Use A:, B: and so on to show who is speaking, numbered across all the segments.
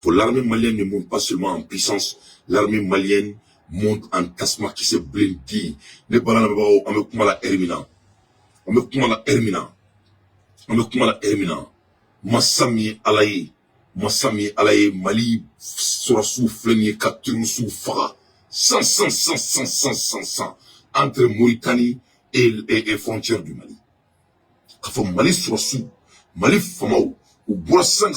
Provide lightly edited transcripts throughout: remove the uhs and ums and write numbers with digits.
A: Pour l'armée malienne ne monte pas seulement en puissance, l'armée malienne monte en tasma qui se blindé. Ne balana baba on me kuma la Hermina. On me kuma la Hermina. On me kuma la Hermina. Masami alaye Mali sera soufflé capturé sous fara. 100 entre Mauritanie et frontière du Mali. Quand Mali sera sous Mali famao ou bois 100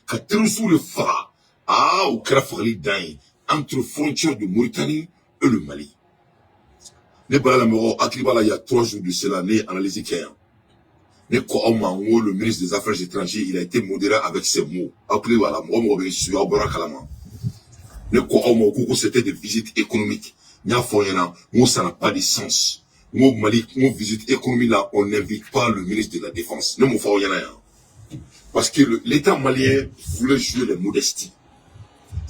A: capturé sous le fara. Ah, au Krafali Dain entre frontière de Mauritanie et le Mali. Ne pas la mort Akribala il y a 3 jours de cela né analysé qu'un. Ne quoi le ministre des Affaires étrangères, il a été modéré avec ces mots. Appelé voilà, moi sur Abarakalama. Ne quoi c'était des visites économiques. Nya foyena, moi ça n'a pas de sens. Moi Mali, moi visite économique là, on n'invite pas le ministre de la Défense. Ne m'en foyena. Parce que l'État malien voulait jouer les modesties.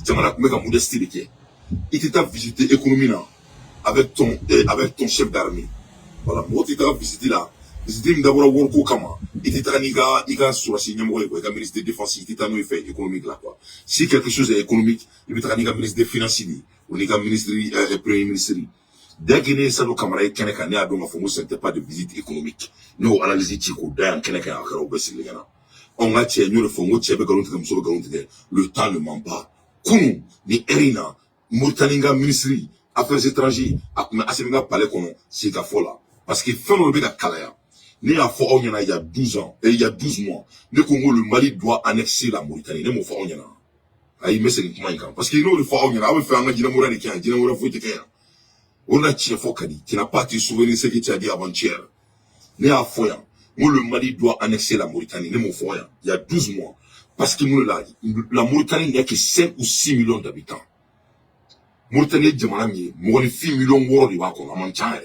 A: Jamana comme la modestie de qui? Il était à visiter économique là avec ton chef d'armée. Voilà, moi tu t'as visité là. Visiter d'abord Worko Kama. Il était à Niga sur la signe le ministre de Défense, il était à nous fait économique là quoi. Si quelque chose est économique, il était à Niga ministre des Finances, ou Niga ministre Premier ministre. Dès qu'il est ça nos camarades Keneka ne a donc c'était pas de visite économique. Nous analyser Tiko d'un Keneka à Karobesi les gars. On a tiens nous le fond, on tient le temps ne ment pas. Kunu ni Erina, Moutaninga ministre Affaires étrangères, Aseminga Palais Kono, c'est la fola. Parce que fin on le à Kalaya. Né à Fort il y a 12 ans, et il y a 12 mois, le Congo, le Mali doit annexer la Mauritanie. Ne m'en Fort Onyana. Aïe, mais c'est une comment parce qu'il nous le Fort Onyana, on fait un Dinamoura de Kien, Dinamoura Foueteke. On a tiens Fokadi, qui n'a pas te souvenir ce que tu as dit avant-hier. Né à Foyan, moi le Mali doit annexer la Mauritanie. Ne m'en Foyan. Il y a 12 mois. Parce que nous la Mauritanie n'a que 5 ou 6 millions d'habitants. Mauritanie, Djamanami, Mauritanie, millions d'euros de Wakon, à Manchane.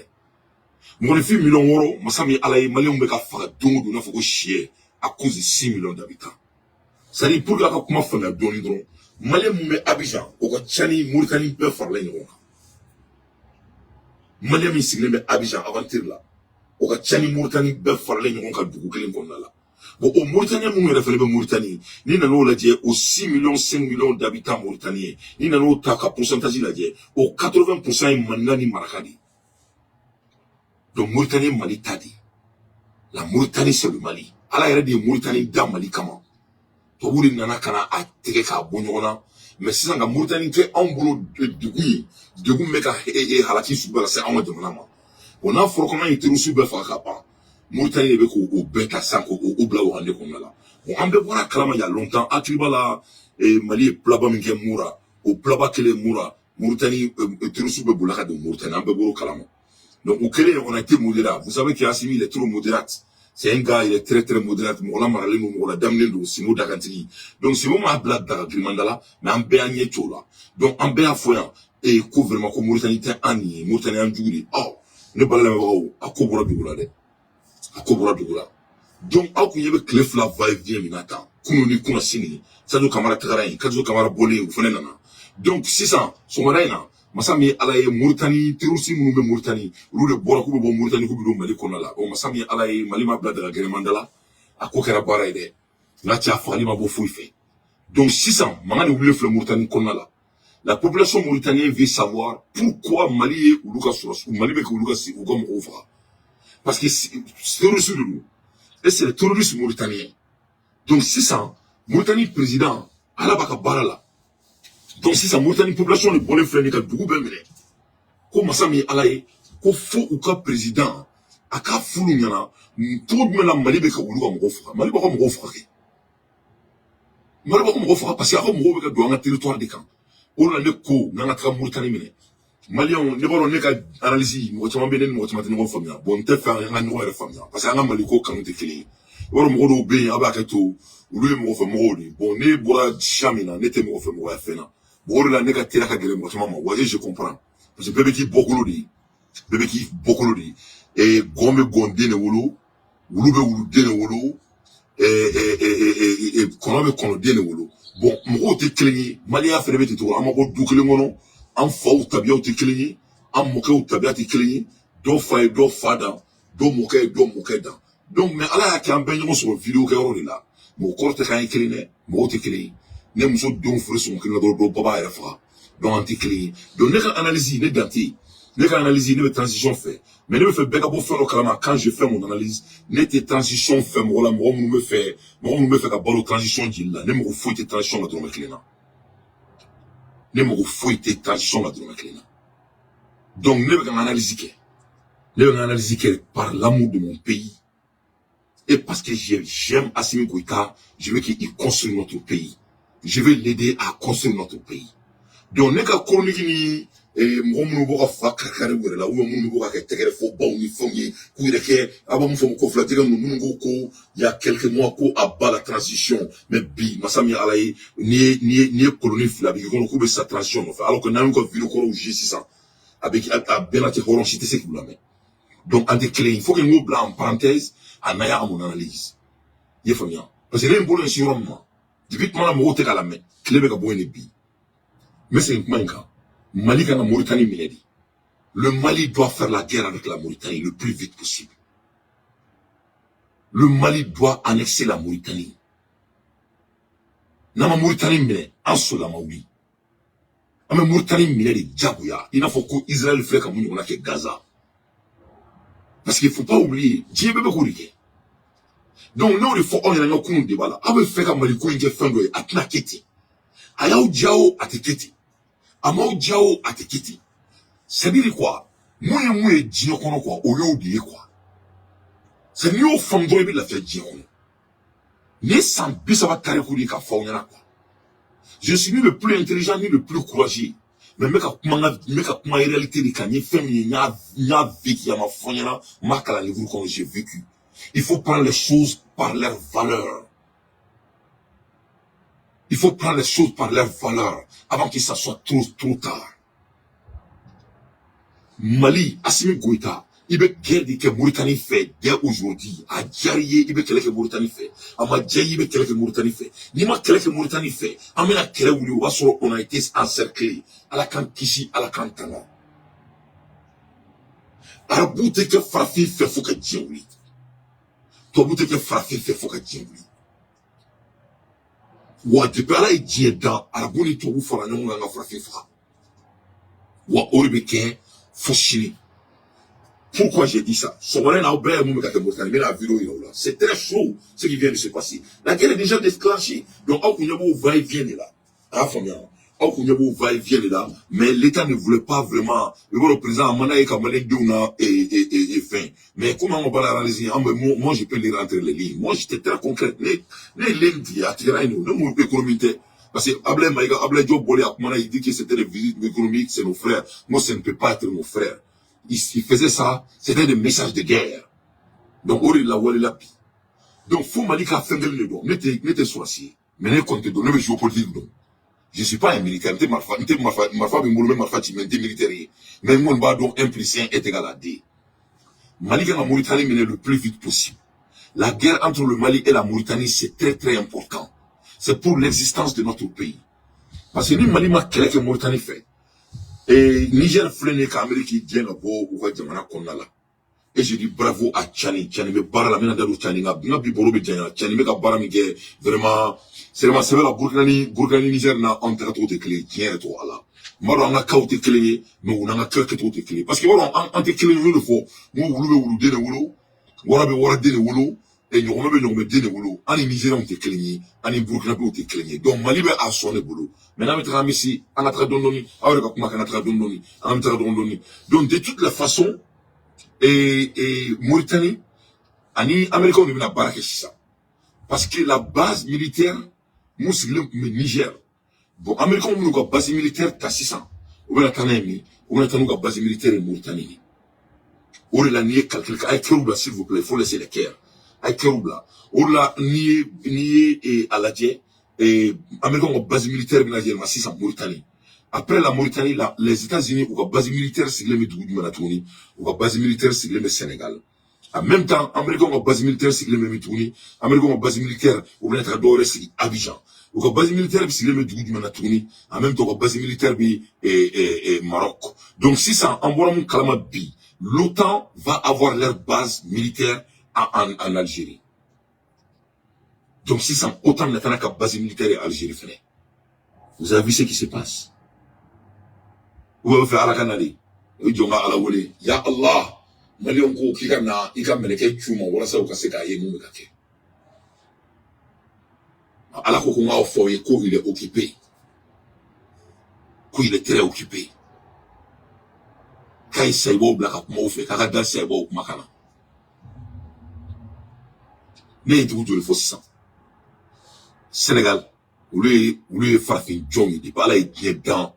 A: Mon fils millions d'euros, Massami Alaye, Malion Beka Fara, donc nous avons chier à cause de 6 millions d'habitants. Ça dit pour la comment faire la donne, Malien Moumé Abidjan, au Tchani, Mauritanie peut faire les noms. Malien Missigné Abidjan avant-hier là. Au Tchani, Mauritanie peut faire les noms quand vous voulez qu'on a là. Bon, au Mauritanie, Moumé fait le Mauritanie, ni n'allons la dire aux 6 millions, 5 millions d'habitants mauritaniens, ni n'allons pas qu'à pourcentage la dire, aux 80% Manani Marakadi. Donc Mauritanie Mali tadi. La Mauritanie c'est le Mali. Allah y'a dit Mauritanie dans Mali comment? To wuri nana kana a tege ka bonyona. Mais si ça nga Mauritanie fait un boulot de goût meka halaki subala c'est un de manama. On a fort comment il te reçu be fa kapa. Mauritanie be ko au beta sanko au bla o hande comme là. On ambe bona kalama il y a longtemps atribala et Mali plaba minge moura au plaba kele moura. Mauritanie te reçu be boulaka de Mauritanie ambe boro kalama. Donc, au Kélé, on a été modérat. Vous savez qu'Assimi, il est trop modérat. C'est un gars, il est très, très modérat. Moula Maralé, Moula Damnendo, Simo Dagantini. Donc, c'est vraiment un plat d'Agrimandala, mais un béanier là. Donc, un béa foyan, et couvrement, comme Mauritanie, Annie, Mauritanie, Andjouli. Oh, ne pas la même à Kobra Dougoula, à Kobra Dougoula. Donc, à qu'il y avait Clef la va-et-vient, Minata, Kounouni, Kounasini, Sadou Kamara Taraï, Kadou Kamara Bolé, ou Fenena. Donc, 600, son maraïna. Masami alaye Mauritanie terrorisme nous Mauritanie le boraku bo Mauritanie ko bido Mali kono la o masami alaye Mali ma blada gere mandala akokera bara ide na tia fali ma bo fuife donc 600 mangani oublie le Mauritanie kono la population mauritanienne veut savoir pourquoi Mali est ou Lucas sur Mali be ko Lucas ou comme ofra parce que c'est terrorisme nous et c'est le terrorisme mauritanien donc 600 Mauritanie président ala baka barala. Donc si ça Mauritanie population le bon frère ka dugu be mele ko masami alaye ko fo ou ka président aka fulu nyana tout me la Mali be ka wulu ka mo fura Mali ba ko mo fura ke Mali ba ko mo fura parce que aka mo be ka do nga territoire de kan on la ne ko nga tra Mauritanie mele Mali on ne ba ne ka analyse mo chama be ne mo chama ne ko famia bon te fa nga no re famia parce que nga Mali ko kan te kili woro mo do be aba ka to wulu mo fa mo di bon ne bora chamina ne te mo fa mo fa na bon là n'est qu'à tirer à gueule moi je comprends parce que bébé qui beaucoup dit et gombe gondé ne wolo wulu be wulu de ne wolo et kono be kono de ne wolo bon mo te klingi mali a fait be to amako du klingono am faw tabiya te klingi am mo ke tabiya te klingi do fa do fada do mo ke da donc mais ala ya kan ben yo sur vidéo ke ro là mo korte kan klingi mɔgɔw tɛ kelen ye ne muso denw furu sɔn kelen na dɔrɔn baba yɛrɛ faga donc an tɛ kelen ye donc ne ka analyse ne dan tɛ yen ne ka analyse ne bɛ transition fɛ mais ne bɛ fɛ bɛɛ ka bɔ fɛn dɔ kalama quand je fais mon analyse ne tɛ transition fɛ mɔgɔ la mɔgɔ minnu bɛ fɛ ka balo transition jeli la ne mago foyi tɛ transition la dɔrɔmɛ kelen na ne mago foyi tɛ transition la dɔrɔmɛ kelen na donc ne bɛ ka n analyse kɛ ne bɛ n analyse kɛ par l'amour de mon pays et parce que j'aime Assimi Goïta, je veux qu'il construise notre pays. Je veux l'aider à construire notre pays. Donc, n'est qu'à chronique ni mon nouveau fa kakare wala ou mon nouveau ka tegere fo bon ni fongi ku reke aba mo fo ko flatter mon nouveau ko il y a quelques mois ko abba la transition mais bi masami alaye ni colonie flabi ko ko be sa transition alors que nan ko vidéo ko juste ça avec à benati horon cité c'est que donc en déclin il faut que nous blanc en parenthèse anaya à mon analyse il faut bien parce que les boulons sur moi depuis que moi mo te kala me klebe ka boye bi mais c'est un manque Mali kana Mauritanie miladi le Mali doit faire la guerre avec la Mauritanie le plus vite possible le Mali doit annexer la Mauritanie nama Mauritanie mine anso la maudi ama Mauritanie miladi jabuya il faut que Israël fait comme on a fait Gaza parce qu'il faut pas oublier Dieu bebe ko rike donc nous il faut on yana ko de bala abe fait comme Mali ko nge fendo atna keti ayaw diao atiketi amaw diao atiketi c'est dire quoi moi Dieu kono quoi au lieu de quoi c'est mieux femme doit la faire Dieu kono ne sans bisa va kare ko ka fa onyana quoi je suis ni le plus intelligent ni le plus courageux mais meka kuma réalité de kanye femme nya vécu ya ma fonyana makala livre comme j'ai vécu il faut prendre les choses par leur valeur il faut prendre les choses par leur valeur avant que ça soit trop tard Mali Assimi Goïta il veut guerre de Mauritanie fait dès aujourd'hui à Djarié il veut que Mauritanie fait à Madjaï il veut que Mauritanie fait ni ma que Mauritanie fait amena kele wuli wa so on a été encerclé à la Kankishi à la Kantana à boute que Fafi fait faut que Djawli to boute que Fafi fait faut que Djawli wa de bala e djeda à boni to bu fora non nga Fafi fa wa oribeke foshini. Pourquoi j'ai dit ça? C'est très chaud ce qui vient de se passer. La guerre est déjà déclenchée. Donc, va-et-vient là. Mais l'État ne voulait pas vraiment. Le président mais comment on va l'analyser? Moi, je peux lire entre les lignes. Moi, j'étais très concret. Les lignes qui attirent nous, économique. Parce que Ablaye Diop Bolé, il dit que c'était des visites économiques, c'est nos frères. Moi, ça ne peut pas être nos frères. Il faisait ça, c'était des messages de guerre. Donc, donc, faut Mali qu'à faire le don. N'était choisi. Mais ne compte donner le géopolitique don. Je suis pas un militaire. N'était militaire. Mais moi, on donc 1 plus 1 est égal à 2. Mali qu'à la Mauritanie mener le plus vite possible. La guerre entre le Mali et la Mauritanie, c'est très important. C'est pour l'existence de notre pays. Parce que nous, Mali m'a créé que Mauritanie fait. Et Niger freiné qu'Amérique vient là-bas ou va Djamana Kondala. Et je dis bravo à Tchani. Tchani me barre la mena d'Alou Tchani. N'a biboro be Djana. Tchani me barre mi ge vraiment. C'est la Bourgani Niger na enterre tout de clé. Tiens tout à la. Maro anga kaute clé. Mais on a quelque tout de clé. Parce que maro ante clé nous le faut. Nous voulons de wolo. Wara de wolo. Et nous remettons de wolo. Ani Niger on te clé. Ani Bourgana on te clé. Donc Mali be a son boulot. Maintenant, on ici, on a très donné, donc de toutes les façons, et Mauritanie, Ani Américain, on a barré ça. Parce que la base militaire, nous, c'est le Niger. Bon, Américain, on a une base militaire, t'as 600. On a une base militaire en Mauritanie. On a nié calcul, avec Keroubla, s'il vous plaît, il faut laisser les caires. Avec Keroubla. On a nié à la Dje. Et Américains ont base militaire en Mauritanie. Après la Mauritanie, les États-Unis ont base militaire sur les Manatouni, ont base militaire sur le Sénégal. En même temps, Américains ont base militaire sur le Metouni, Américains ont base militaire au Bénétrador sur Abidjan. Ont base militaire sur le Manatouni, en même temps, base militaire et Maroc. Donc, si ça envoie mon Kalamabi, l'OTAN va avoir leur base militaire en Algérie. Donc, si ça autant de temps qu'à base militaire à Algérie, vous avez vu ce qui se passe? Vous avez fait à la canali. Ya Allah, Malion ko kika na ika meleke chuma wala sa ukaseka ye mume kake. Allah ko nga ofoye ko il est occupé. Ko il est très occupé. Kai saibo blaka kuma ofe kaka da saibo makana. Ne tout le faut ça. Sénégal, vous lui farfin jongi de pas là il est dans.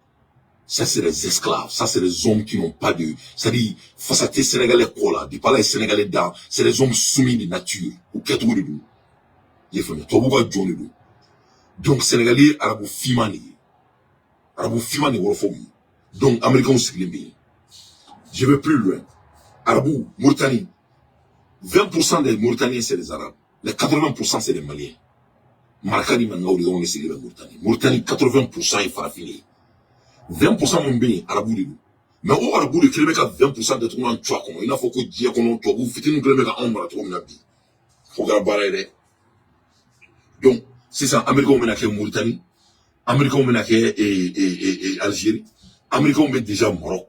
A: Ça, c'est des esclaves. Ça, c'est des hommes qui n'ont pas de... C'est-à-dire, face à tes Sénégalais, quoi, là, dis pas là, les Sénégalais, dans, c'est des hommes soumis de nature. Ou qu'est-ce que vous dites? Toi, vous voyez, John, donc, Sénégalais, Arabou Fimani. Arabou Fimani, Wolofomi. Donc, Américains aussi, les pays. Je vais plus loin. Arabou, Mauritanie. 20% des Mauritaniens, c'est des Arabes. Les 80%, c'est des Maliens. Marcani, Mangaou, on est la Mauritanie. Mauritanie, 80%, il fera finir. 20% mon bien, Arabou de nous. Mais au Arabou de Kélémé, 20% de tout le monde, tu vois, il faut que Dieu qu'on toi, vous faites une Kélémé à Amara, tu vois, faut que la barre donc, c'est ça, Américain, on mène Mauritanie, Américain, on mène Algérie, Américain, on met déjà Maroc,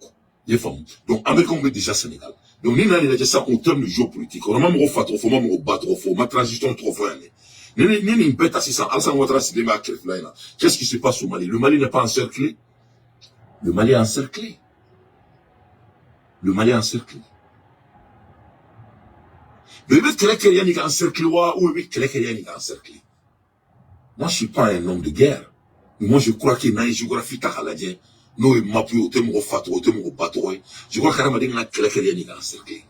A: donc, Américain, on met déjà Sénégal. Donc, nous, on a déjà ça en termes de géopolitique. On a même refait trop fort, même rebattre trop fort, ma transition trop fort. Nous, une bête à 600, Alassane Ouattara, c'est des marques, qu'est-ce qui se passe au Mali? Le Mali n'est pas encerclé. Le Mali est encerclé. Le Mali est encerclé. Le but que les n'est encerclé, ou le but que les n'est encerclé. Moi, je suis pas un homme de guerre. Mais moi, je crois qu'il y a une géographie tacaladien. Nous, il m'a pris au thème au fatou, au thème au bateau. Je crois qu'il y a que les n'est encerclé.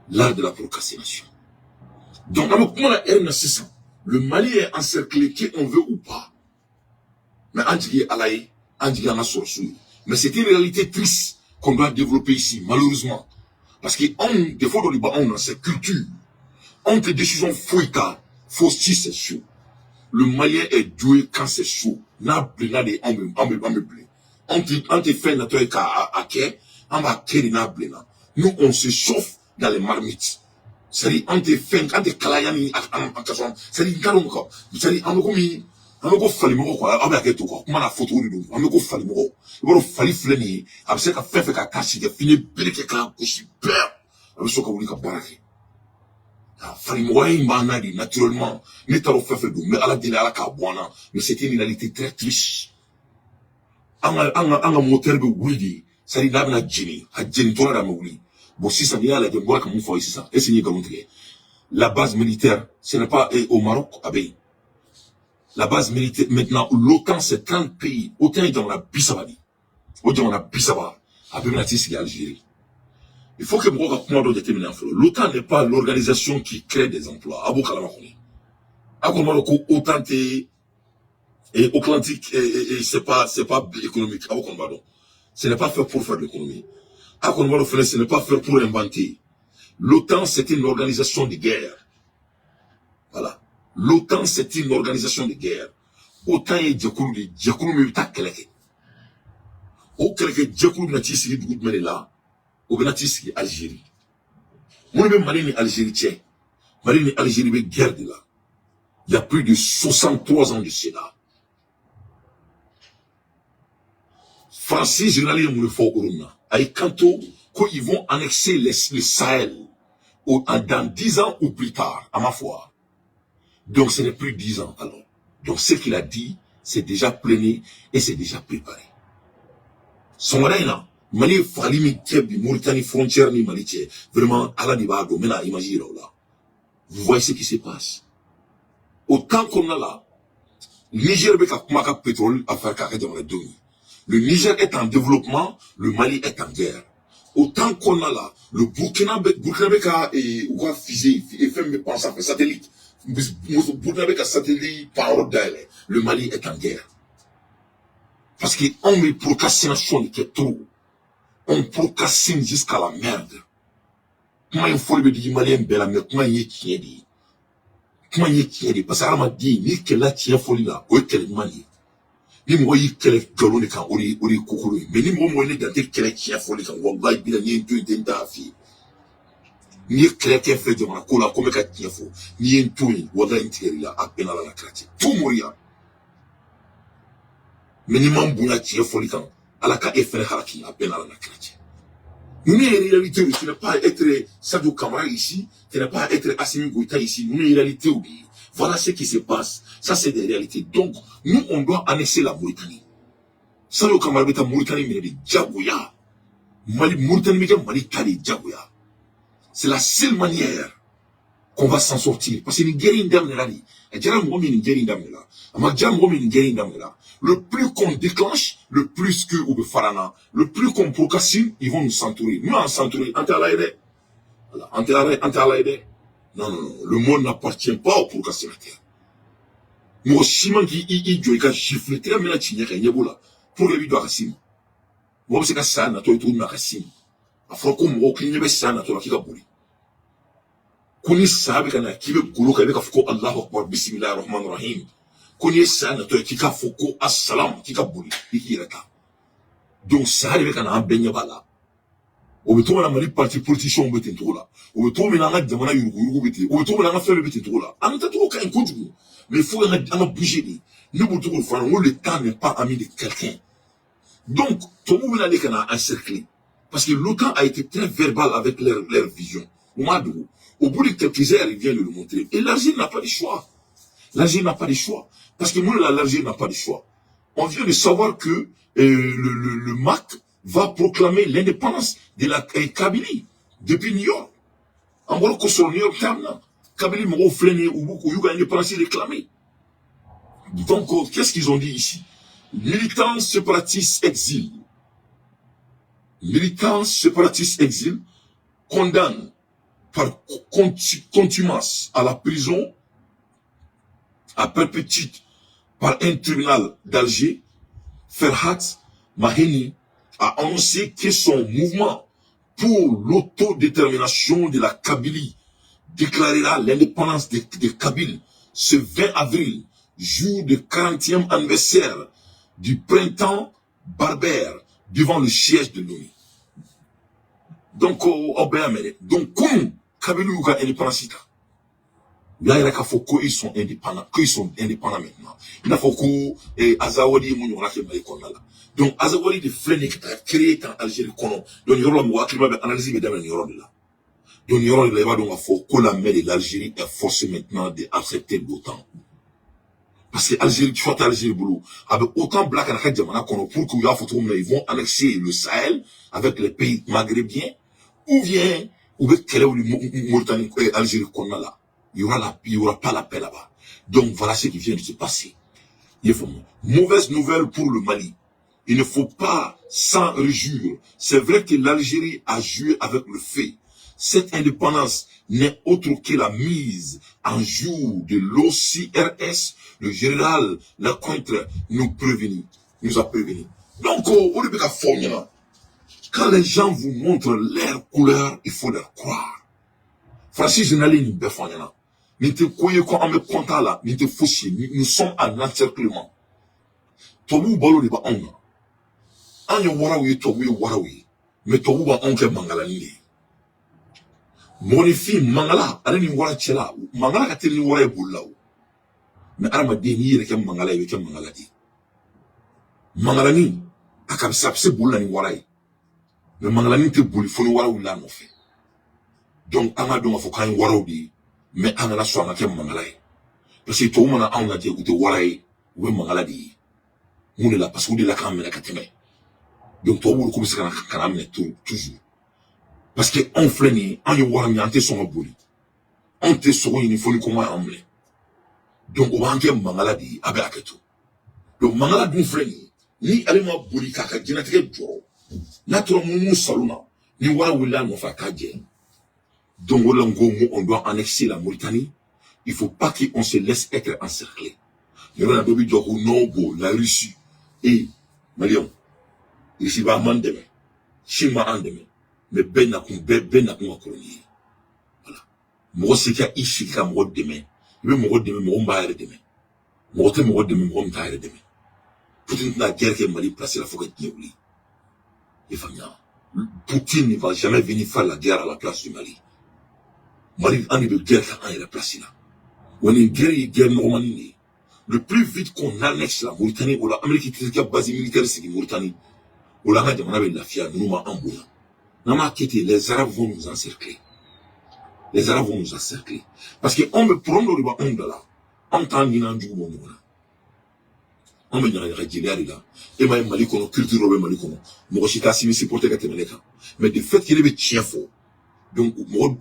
A: L'art de la procrastination. Donc, comment la haine, c'est ça. Le Mali est encerclé, qu'on veut ou pas. Mais, on dit Alaï, on dit en a sorcier. Mais c'est une réalité triste qu'on doit développer ici, malheureusement. Parce que des fois, dans le bas, on a cette culture. On fait des décisions fouilles, faut si c'est chaud. Le Malien est doué quand c'est chaud. N'a blé, des blé. On te fait notre à quai, on va créer n'a blé. Nous, on se chauffe dans les marmites. C'est-à-dire, on te fait, on te calayani en casson. C'est-à-dire, c'est-à-dire, on go fali mo ko abe aketo ko kuma na photo ni do on go fali mo ko fali fleni abe se ka fefe ka tashi ke fini bereke ka ko super abe so ka wuli ka barake fali mo yi mana di naturellement ni taro fefe do mais ala dile ala ka boana mais c'était une réalité très triste anga moteur be wuli sari na bana jini a jini to na wuli bon si ça vient la de boire comme faut ici ça et c'est ni comme la base militaire ce n'est pas au Maroc abe. La base militaire, maintenant, l'OTAN, c'est 30 pays. Autant dans la Bissabadi. Autant dans la Bissaba. Après, c'est l'Algérie. Il faut que vous compreniez déterminer. L'OTAN n'est pas l'organisation qui crée des emplois. Abou Kalamakoni. Abou Maroko, OTAN et Atlantique, et c'est pas économique. Abou Kalamakoni. Ce n'est pas fait pour faire de l'économie. Abou Kalamakoni, ce n'est pas fait pour inventer. L'OTAN, c'est une organisation de guerre. Voilà. L'OTAN, c'est une organisation de guerre. Autant il y a Djekoulou, mais il y a quelqu'un. Au quelqu'un, Djekoulou, n'a pas signé de gouvernement là. Au n'a pas signé Algérie. Moi, même Mali et Algérie, tiens. Mali et Algérie, mais guerre de là. Il y a plus de 63 ans de cela. Français, généralement, ils me le font au Rona. Avec Kanto, quand ils vont annexer le Sahel, dans 10 ans ou plus tard, à ma foi. Donc, ce n'est plus 10 ans, alors. Donc, ce qu'il a dit, c'est déjà plané et c'est déjà préparé. Son là, Mali, Falimi, Tchebi, Mauritanie, frontière, ni Mali, vraiment, Allah n'y va pas, mais là, imaginez là. Vous voyez ce qui se passe. Autant qu'on a là, le Niger, avec pétrole, à faire carré dans les deux. Le Niger est en développement, le Mali est en guerre. Autant qu'on a là, le Burkina et Ouga Fizé, et fait me penser à satellite. Le Mali est en guerre. Parce qu'on met procrastination qui est trop. On procrastine jusqu'à la merde. Comment il faut le dire Malien belle mais comment il tient dit. Comment il tient dit parce qu'on m'a dit ni que la tient folie là, ou qu'elle manie. Ni moi il qu'elle galonne quand on est coucou mais ni moi il est dans quelle tient folie quand on va bien ni deux d'affi. Ni chrétien fait de la cola comme ka tiefo. Ni en tout wala intérieure à peine à la chrétien. Tout mourir. Minimum bunya tiefo likan. À la ka effet haraki à peine à la chrétien. Nous une réalité, tu n'as pas être Sadio Kamara ici, tu n'as pas être Assimi Goïta ici, nous une réalité oubliée. Voilà ce qui se passe. Ça, c'est des réalités. Donc, nous, on doit annexer la Mauritanie. Sadio Kamara est en Mauritanie, mais il est Djabouya. Mauritanie, Mali, Kali, Djabouya. C'est la seule manière qu'on va s'en sortir. Parce que Nigeria Ndamnelali, le plus qu'on déclenche, le plus que ou farana, le plus qu'on procrastine, ils vont nous s'entourer. Nous, en s'entourer, non, le monde n'appartient pas aux procrastinateurs. Moi, Simon qui y chiffre, mais la chigna yebola, pour le vidéo à Sim. Moi, c'est que ça, n'a pas été à Sim. A fois qu'on m'a occulté, mais ça, n'a pas été à Bouli. Kuni sabe kana kibe gulu ka fuko Allahu Akbar bismillahir rahmanir rahim kuni sana to kika fuko assalam kika buli ikirata donc ça be kana ambenya bala o beto na mali parti politicien betin tola o beto mina na jamana yurugu beti o beto mina na fere betin tola anta to ka enkoju mais il faut en bouger ni butu ko fa le temps n'est pas ami de quelqu'un donc to mo mina le kana encercler parce que l'OTAN a été très verbal avec leur vision au bout de quelques heures, il vient de le montrer. Et l'Algérie n'a pas de choix. L'Algérie n'a pas de choix. Parce que nous, l'Algérie n'a pas de choix. On vient de savoir que le MAC va proclamer l'indépendance de la Kabylie depuis New York. En gros, que sur New York, Kabylie m'a offlé ou beaucoup, il y a l'indépendance réclamée. Donc, qu'est-ce qu'ils ont dit ici? Militants séparatistes exil. Militants séparatistes exil condamnent par contumace à la prison à perpétuité par un tribunal d'Alger, Ferhat Maheni a annoncé que son mouvement pour l'autodétermination de la Kabylie déclarera l'indépendance de Kabylie ce 20 avril, jour du 40e anniversaire du printemps berbère devant le siège de l'ONU. Donc, comme Kabylie ou indépendance, là, il y a qu'ils sont indépendants, maintenant. Il faut que Azawadi mon yora ke mai konna la. Donc Azawadi de flene qui a créé en Algérie kono. Donc yoro mo akima be analyse be dame yoro de là. Donc yoro de là donc faut que la mer de l'Algérie est forcée maintenant d'accepter l'OTAN. Parce que l'Algérie, tu vois l'Algérie boulot avec autant black à la jamana kono pour que ya photo ils vont annexer le Sahel avec les pays maghrébiens ou bien ou bien quelle est Mauritanie Algérie konna là. Il y aura pas la paix là-bas. Donc voilà ce qui vient de se passer. Il faut mauvaise nouvelle pour le Mali. Il ne faut pas s'en réjouir. C'est vrai que l'Algérie a joué avec le fait. Cette indépendance n'est autre que la mise en jour de l'OCRS. Le général Lecointre nous a prévenu. Donc, au début de la quand les gens vous montrent leur couleur, il faut leur croire. Francis Général nous béfanyana. Nous te croyons qu'on me content là, nous te fauchés, nous sommes en encerclement. Tobu balo de ba onga. Anyo warawi tobu warawi. Mais tobu ba onke mangala ni. Monifi mangala, ale ni wara chela. Mangala ka teli ni wara bulla. Mais arama de ni yere ke mangala yeke mangala di. Mangala ni akam sapse bulla ni wara. Mais mangala ni te bulli fo ni wara wala no fe. Donc anga do fo kan wara bi. Mais anga la so anga ke mangala. Parce que to mana anga je ku te wara yi, we mangala di. On est là parce qu'on est là quand même donc toi vous commencez à amener toujours parce que on flâne on y voit on son aboli on te sort il faut comment amener donc on va en maladie avec aketo donc maladie on flâne ni alima boli kaka jina teke joro na trop mon salona ni wala wala no fa kaje donc on doit annexer la Mauritanie. Il faut pas qu'on se laisse être encerclé. Il y a un non la Russie et Malion, ici va mandeme, Chima andeme, mais ben na kun colonie. Voilà. Moi c'est qu'il y a ici qui a moi demain, mais moi demain, moi mbaire demain, moi demain, moi mbaire demain. Poutine la guerre qui est Mali placée la forêt de Niobli. Et Fania, Poutine ne va jamais venir faire la guerre à la place du Mali. Mali, on est de guerre quand il est placé là. On est guerre normale. Le plus vite qu'on annexe la Mauritanie, ou l'Amérique qui a base militaire, c'est la Mauritanie. Ou la radio, on avait la FIA, nous m'a embouillé. Les Arabes vont nous encercler. Les Arabes vont nous encercler. Parce qu'on me prend dans le bas, on là. On t'en dit dans du monde. On me dit dans les là. Et moi, Mali, qu'on a culture, Mali, qu'on a. Moi, je suis assis, mais c'est pour te gâter, mais de fait qu'il y avait tien fort. Donc, moi,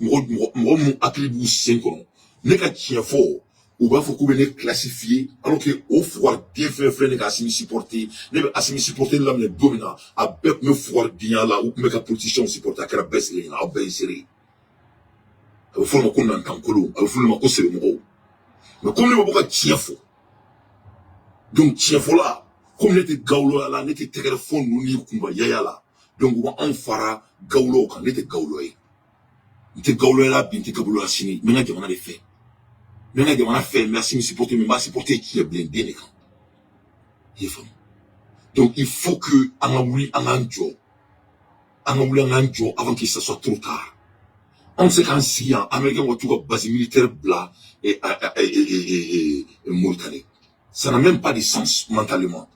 A: mon attribut, c'est qu'on n'est qu'à tien fort. Ou bien, faut qu'on vienne classifier, alors que, au foire, bien fait, frère, n'est qu'à assumer supporter, n'est qu'à assumer supporter l'homme, les dominants, à bec, me foire bien là, ou, mais qu'à position supporter, à qu'à baisser les, à baisser les. Il faut qu'on entend colo, il faut qu'on se le mot. Mais comme nous, on tient faux. Donc, tient faux là, comme n'était gaulo là, n'était téléphone, nous n'y kumba yaya là. Donc, on fera gaulo quand n'était gaulo. N'était gaulo là, bien t'es gaulo à chini. Mais on a des faits. Mais on a fait, merci, me supporter, mais m'a supporter qui est blindé les gars. Donc, il faut que, on a voulu un job. On a voulu un job avant que ça soit trop tard. On sait qu'en Syrie, Américains ont tout base militaire blanc et Mauritanie. Ça n'a même pas de sens mentalement.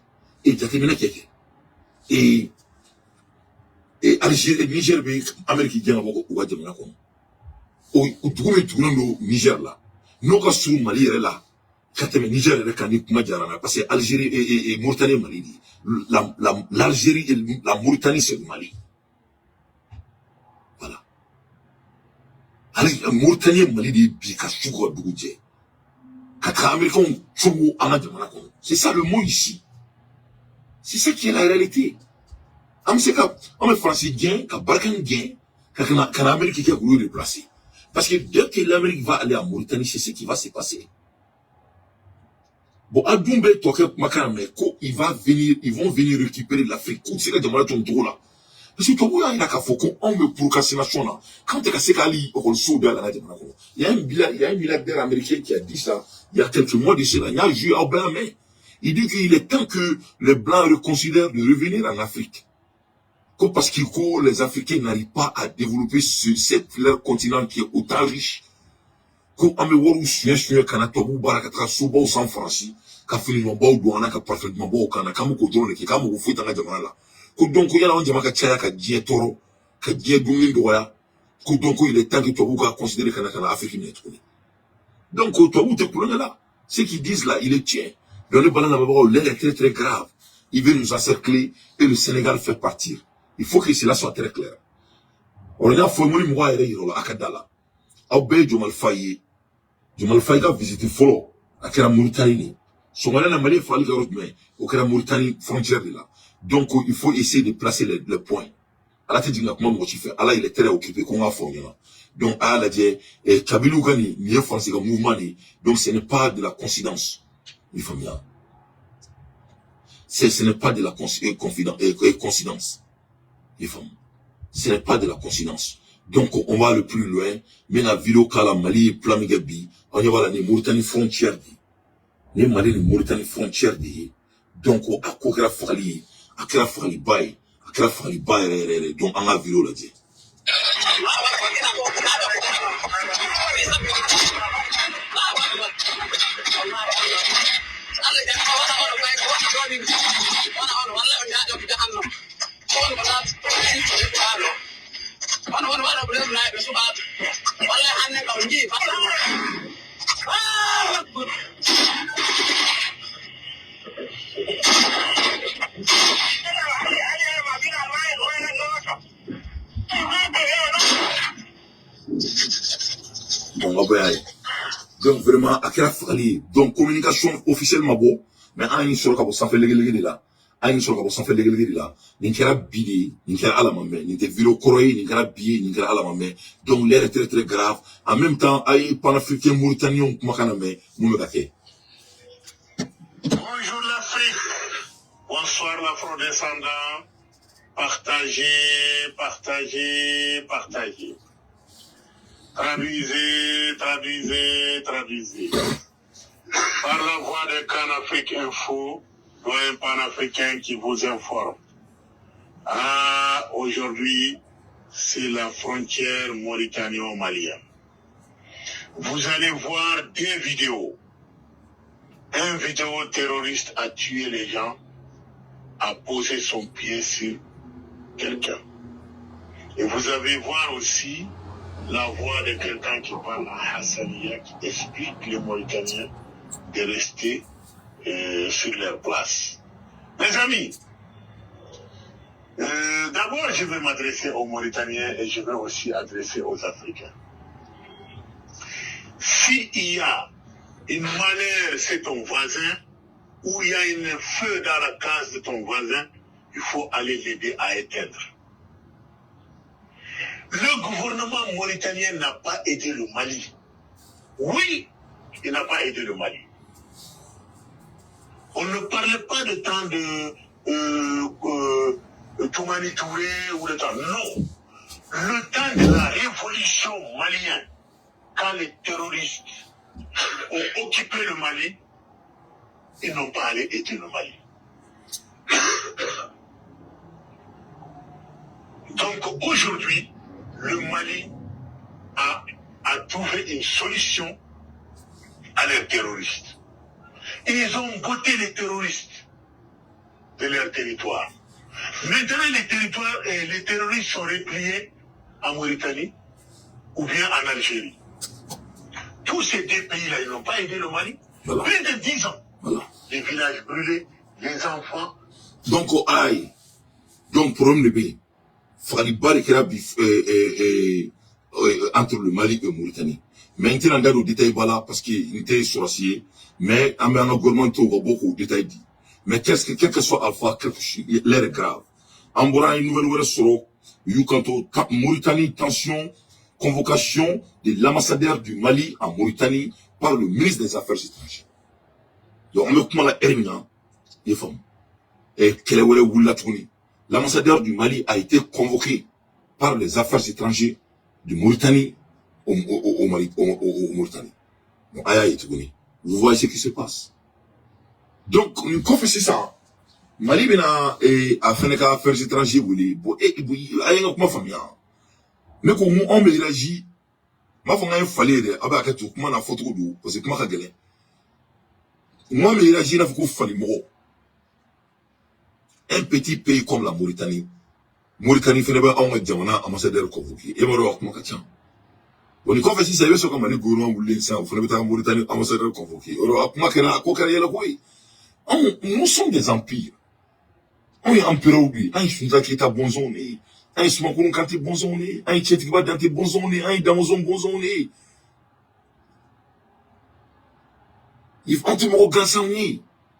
A: Et il y a terminé qui était. Et Algérie, Niger, Amérique qui est ou à Djamana. Ou tout Niger là. Nous, quand sur Mali est là, quand Niger est là, parce que Algérie et Mauritanie, Mali. L'Algérie et la Mauritanie, c'est le Mali. Voilà. Mauritanie, Mali, dit, c'est ça le mot ici. C'est ça qui est la réalité. On est français gain, qu'à Barkan gain, qu'à l'Amérique qui a voulu le placer. Parce que dès que l'Amérique va aller en Mauritanie, c'est ce qui va se passer. Bon, à Doumbé, ils vont venir récupérer l'Afrique. C'est là, là. Parce que tout le monde a un me procrastination là. Quand tu as cassé Kali, il y a un milliardaire américain qui a dit ça il y a quelques mois de cela. Il y a un juge au blanc, mais il dit qu'il est temps que les Blancs reconsidèrent de revenir en Afrique. Parce que les Africains n'arrivent pas à développer leur continent qui est autant riche. Comme on me voit où je Kanatobu, Barakatra, Sobo, San Francisco, Kafini, Mabou, Douana, parfaitement beau, Kana, Kamuko, Drone, qui Kamu, Fouet, dans la Jamala. Donc, il y a un Jamaka Tchaya, qui est toro, qui est Doumin Doya. Donc, il est temps que tu as considéré qu'en Afrique n'est pas. Donc, toi, où tu es là? Ce qu'ils disent là, il est tien. Dans le ballon, l'air est très très grave. Il veut nous encercler et le Sénégal fait partir. Il faut que cela soit très clair. On a fait moi moi et là Akadala. Aubé Jomal Faye a visité Folo à la Mauritanie. Son malin a malé fallu mais au la Mauritanie frontière là. Donc il faut essayer de placer les points. À la tête du comment moi tu fais. Allah il est très occupé qu'on a fait là. Donc à la dit et Kabilou Gani ni français comme mouvement donc ce n'est pas de la coïncidence. Il faut bien. Ce n'est pas de la coïncidence. Les femmes. Ce n'est pas de la coïncidence. Donc, on va le plus loin. Mais la vidéo Kala Mali et Plamigabi, on y va la Mauritanie frontière. Les Mali et Mauritanie frontière. Donc, à Kokra Fali, à Kra Fali Bay, à Kra Fali Bay, donc, on a vidéo là dit. Donc vraiment, à quel fali, donc communication officiellement bon, mais à une seule sans faire les là, à une seule sans faire les là, n'inquiète bidi, n'inquiète à la main, n'inquiète vidéo croyé, n'inquiète billet, n'inquiète à la main, donc l'air est très très grave. En même temps, aïe panafricain mauritanien, makaname, moumekake.
B: Bonjour l'Afrique, bonsoir l'afro-descendant, partagez, partagez, partagez. Traduisez, traduisez, traduisez. Par la voix de Canafrique Info, un panafricain qui vous informe. Ah, aujourd'hui, c'est la frontière mauritanien-malienne. vous allez voir deux vidéos. Un vidéo terroriste a tué les gens, a posé son pied sur quelqu'un. Et vous allez voir aussi la voix de quelqu'un qui parle à Hassania, qui explique les Mauritaniens de rester sur leur place. Mes amis, d'abord je vais m'adresser aux Mauritaniens et je vais aussi adresser aux Africains. S'il y a une malheur chez ton voisin, ou il y a un feu dans la case de ton voisin, il faut aller l'aider à éteindre. Le gouvernement mauritanien n'a pas aidé le Mali. Oui, il n'a pas aidé le Mali. On ne parlait pas de temps de Toumani Touré ou de temps. Non. Le temps de la révolution malienne, quand les terroristes ont occupé le Mali, ils n'ont pas allé aider le Mali. Donc aujourd'hui, le Mali a trouvé une solution à leurs terroristes. Ils ont botté les terroristes de leur territoire. Maintenant, les terroristes sont repliés en Mauritanie ou bien en Algérie. Tous ces deux pays-là, ils n'ont pas aidé le Mali. Voilà. Plus de 10 ans. Voilà. Les villages brûlés, les enfants.
A: Donc, aïe. Donc, problème de pays. Falibar qui entre le Mali et la Mauritanie. Maintenant, dans le détail, voilà, parce qu'il était sorcier, mais en un gouvernement, il y a beaucoup de détails dit. Mais quel que soit Alpha, l'air est grave. En voilà une nouvelle soro, Yukanto, Mauritanie, tension, convocation de l'ambassadeur du Mali en Mauritanie par le ministre des Affaires étrangères. Donc, on me comment la Hermina, les femmes. Et Kelewele Woulatouni. L'ambassadeur du Mali a été convoqué par les affaires étrangères de Mauritanie au Mauritanie. Donc, vous voyez ce qui se passe. Donc, nous confessons ça. Mali a fait des affaires étrangères, ma famille. Mais comme on me réagit, ma famille a fallu, avec tout, comment on a photo d'eau, parce que comment on a gagné. Moi, me réagit, il a fallu un petit pays comme la Mauritanie. Mauritanie fait pas un diamant ambassadeur convoqué. Et moi, comment ça on y confesse ça, il y a comme un gouvernement voulait ça, on fait un Mauritanie ambassadeur convoqué. Nous sommes des empires. On est empereur oublié. Un Sunza qui est à bon zone. Un Smakoun quand il est bon zone. Un Tchétikba dans tes bon zone. Un Damozon bon zone. Il faut un peu de grand sang.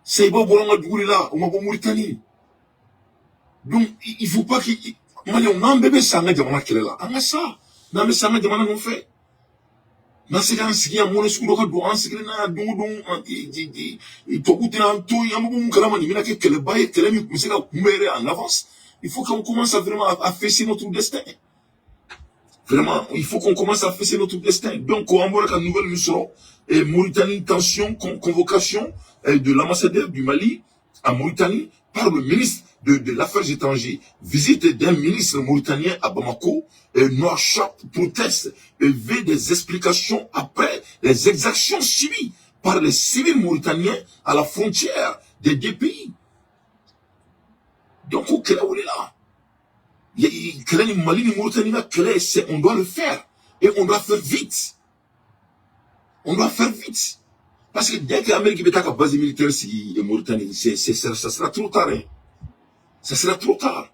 A: C'est pas bon à Dourila, on m'a bon Mauritanie. Donc, il faut pas qu'il... On a un bébé sang à Diamana qui est là. On a ça. On a un sang à Diamana qu'on fait. On a un siki à mon escou, on a un siki à Dondon, il faut goûter un tout, il y a un bon calamani, mais il y a bail, il y a un en avance. Il faut qu'on commence à vraiment à fesser notre destin. Vraiment, il faut qu'on commence à fesser notre destin. Donc, on va voir une nouvelle mission, Mauritanie, tension, convocation de l'ambassadeur du Mali à Mauritanie par le ministre de l'Affaires étrangères, visite d'un ministre mauritanien à Bamako, Nouakchott proteste et veut des explications après les exactions subies par les civils mauritaniens à la frontière des deux pays. Donc, on est là. Ni Mali ni Mauritanie, on doit le faire. Et on doit faire vite. On doit faire vite. Parce que dès que l'Amérique est à la base militaire en Mauritanie, ça sera trop tard. Hein. Ça sera trop tard.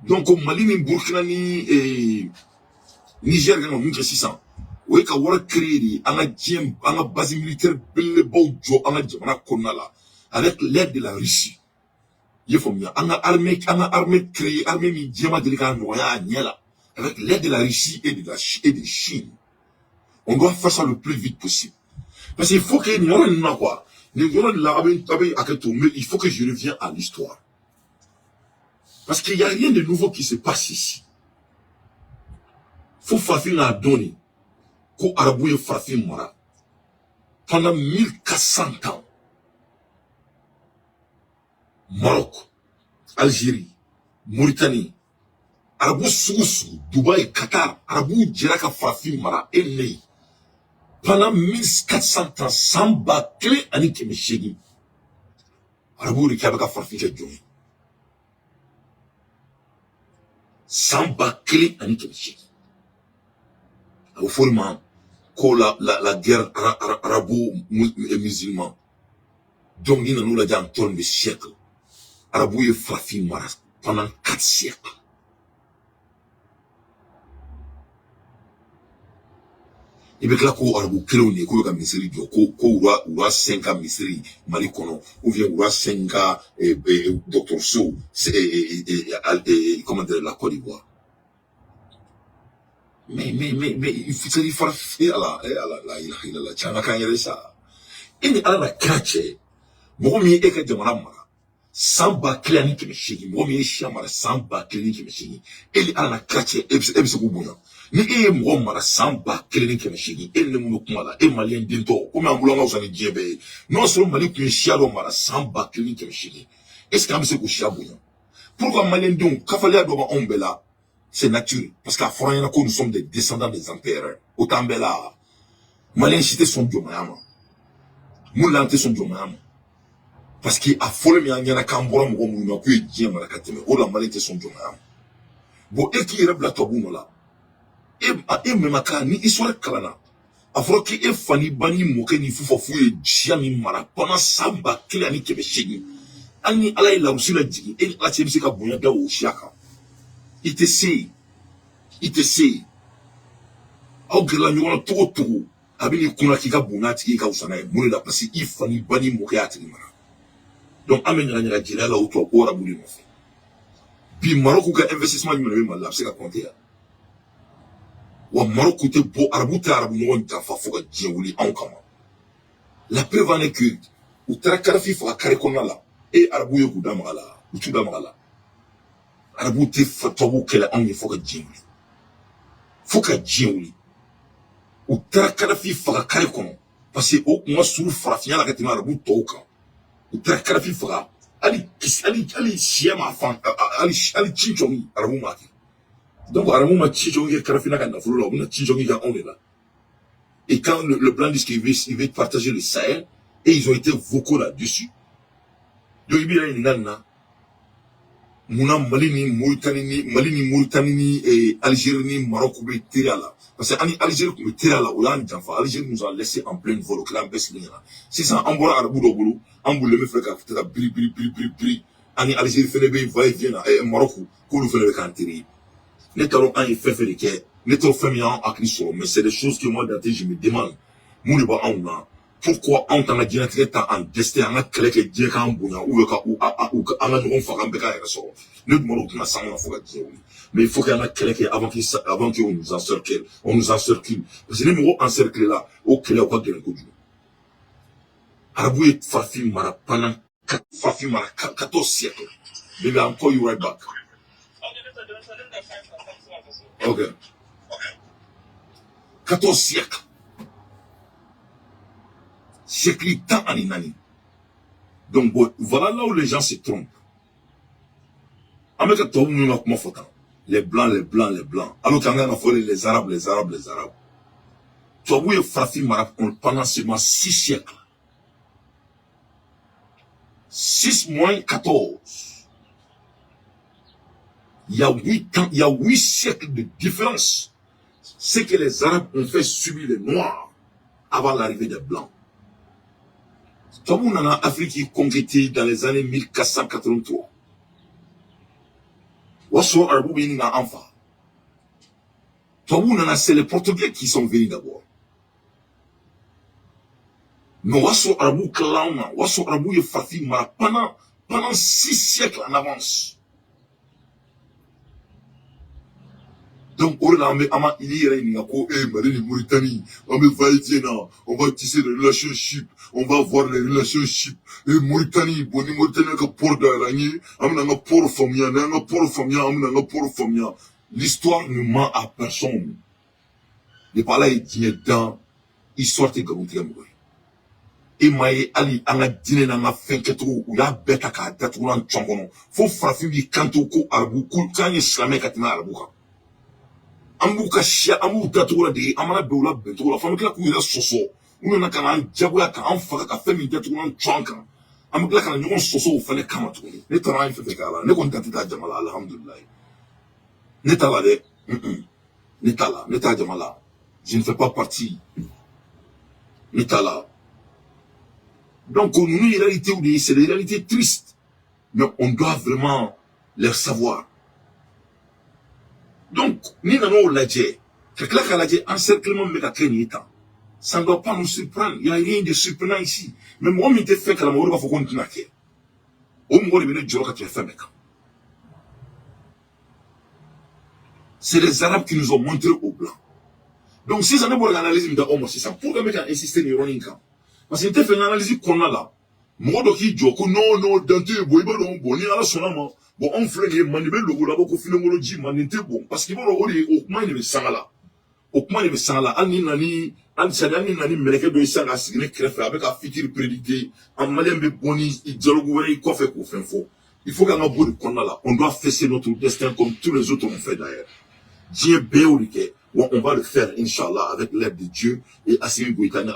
A: Donc, au Mali, ni Burkina, ni Niger, ni Niger 600. Oui, quand on a créé, on a base militaire, avec l'aide de la Russie. Il faut mieux. On a armée créée, armée mi-diamant délicat, avec l'aide de la Russie et de Chine. On doit faire ça le plus vite possible. Parce qu'il faut qu'il y ait une quoi. Mais il faut que je revienne à l'histoire. Parce qu'il n'y a rien de nouveau qui se passe ici. Faut Fafin a donné. Ko Arabouye Fafin Mara. Pendant 1400 ans. Maroc, Algérie, Mauritanie, Arabou Soussou, Dubaï, Qatar, Arabou Djeraka Fafin Mara, Ennei. pendant 1400 ans, sans bâcler, ani qui me chérit. Arabu, le Kabaka farfika Djoui. Sans bâcler, ani qui me chérit. Au fond, la guerre arabo-musulman. Donc, il nous l'a dit en tourne de siècle. Arabu est frappé pendant 4 siècles. Il veut que la cour arabu kilo ne ko ka misiri jo ko ura 5 ans misiri mali kono ou bien ura 5 ans docteur So comment dire la Côte d'Ivoire. Mais il faut se faire la ilaha chana kan yere sa. Ini ala la kache mo mi e ka jamana mara samba klani ki mishigi mo mi shamara samba klani ki mishigi eli ala la kache ebse ko bunya ni e mo mara samba klani ki mishigi ele mo kumala e malien dinto ko ma mbulonga usani jebe non seulement mali ku shialo mara samba klani ki mishigi est-ce que amse ko shiabunya pourquoi malien don kafalia do ba ombela c'est naturel parce qu'à Forana nous sommes des descendants des empereurs autant bela malien cité son jomayama moulante son jomayama parce que a folle mi anyana kambora mo mu na ku ejia mara kateme o la malite son jomayama bo e ki rebla to bu la e me maka ni isore kalana afro ki e fani bani mo ke ni fufofu e jia mi mara pendant samba kile ani kebe shigi ani ala ila usila jigi e la chebisi ka bonya da o shiaka itese au gela nyona to abini kuna kika bunati kika usana e mure la pasi ifani bani mo ke atini mara donc amenya nyaka jira la auto ko rabuli no fe bi Maroc ka investissement ñu ne ma c'est ka compter wa Maroc te bo arabuta arabu no nta fa foka jewuli an kama la preuve en est que ou trakara fi fa kare konna la e arabu yo kudama la utuda mala arabu te fa tobu kala an ni foka jewuli ou trakara fi fa kare kono parce que o ma suru farafia la katima arabu toka ou trakara fi fa ali siema fan ali chinchongi arabu maki donc arabu ma chinchongi karafina kana fulo na chinchongi ga on est là et quand le plan dit qu'il veut partager le Sahel et ils ont été vocaux là-dessus donc il y a une nana muna Mali ni Mauritanie et Algérie ni Maroc be tirala parce que ani Algérie ko tirala ou là Algérie nous a laissé en pleine vol clan beslinga c'est ça en bora arabu do bulu en boule me freka fitaka bri ani Algérie fene be va et vient et Maroc ko lu fene be kantiri ne taro an fait de ke ne to famian akriso mais c'est des choses que moi d'ailleurs je me demande mouni ba an na pourquoi on t'a dit en destin en clé que Dieu quand bouna ou en nous faisant bécaye ressort nous demandons que nous sommes en Dieu mais il faut qu'il y ait une clé avant qu'on nous encercle parce que les mots encerclés là au clé au pas de l'encoup Arabou est Fafi Mara pendant 14 siècles maybe I'll call you right back okay 14 siècles siècle tant aninani. Donc voilà là où les gens se trompent. Avec tout le monde comment faut les blancs. Alors qu'on a volé les arabes. Tu as vu Fafi Mara pendant seulement 6 siècles. 6 moins 14. Il y a 8 ans, il y a 8 siècles de différence. C'est que les arabes ont fait subir les noirs avant l'arrivée des blancs. Tout le monde en Afrique qui conquêté dans les années 1483. Wasso Arbou Béni n'a enfant. Tout le monde en a, c'est les Portugais qui sont venus d'abord. Mais Wasso Arbou Klauna, Wasso Arbou et Fafi Mara pendant 6 siècles en avance. Donc, on va tisser des relationships, on va voir les relationships. Et Mauritanie, l'histoire ne ment à personne. Les palais dîner dans, ils sortent et comme et maïe ali anga dîner dans la fin que trop ou la bête à quatre ou en chongono. Faut frapper du canto ko arbu, quand il islamé katina arbu. Ambuka shia, amuka tola de, amana beula betola, famikla kuira soso. Uno na kana jabuya ka amfaka ka femi jatuna chwanka. Amukla kana nyon soso fane kama tuni. Ne tara ifete kala, ne konta tita jamala, alhamdulillah. Ne tala de, ne tala jamala. Je ne fais pas partie. Ne tala. Donc, nous, les réalités, c'est des réalités tristes. Mais on doit vraiment les savoir. Donc, ni n'avons l'adjet. Quelque chose l'adjet, encerclement, mais la ça ne doit pas nous surprendre. Il n'y a rien de surprenant ici. Mais moi, je me fait que la mort va faut qu'on tenait. Au moins, il y a des fait, c'est les Arabes qui nous ont montré au blanc. Donc, si ça n'est pas l'analyse, c'est ça. Pourquoi mec a insisté sur le parce que tu fais une analyse qu'on a là. Moi, donc, il dit que non, dans tes bois, bon, il y a la sonama. Bon, on fait les manuels, le goulabo, qu'on fait le mologie, manité, bon. Parce qu'il va au moins, il veut ça là. Au moins, il veut ça là. Anni, nani, meleke de ça, la signe, crève, avec un futur prédité. En malien, mais boni, il dialogue, il coffre, qu'on fait faux. Il faut qu'on a beau de qu'on a là. On doit fesser notre destin comme tous les autres ont fait d'ailleurs. Dieu béoulike. On va le faire, Inch'Allah, avec l'aide de Dieu et Assimi Bouitani,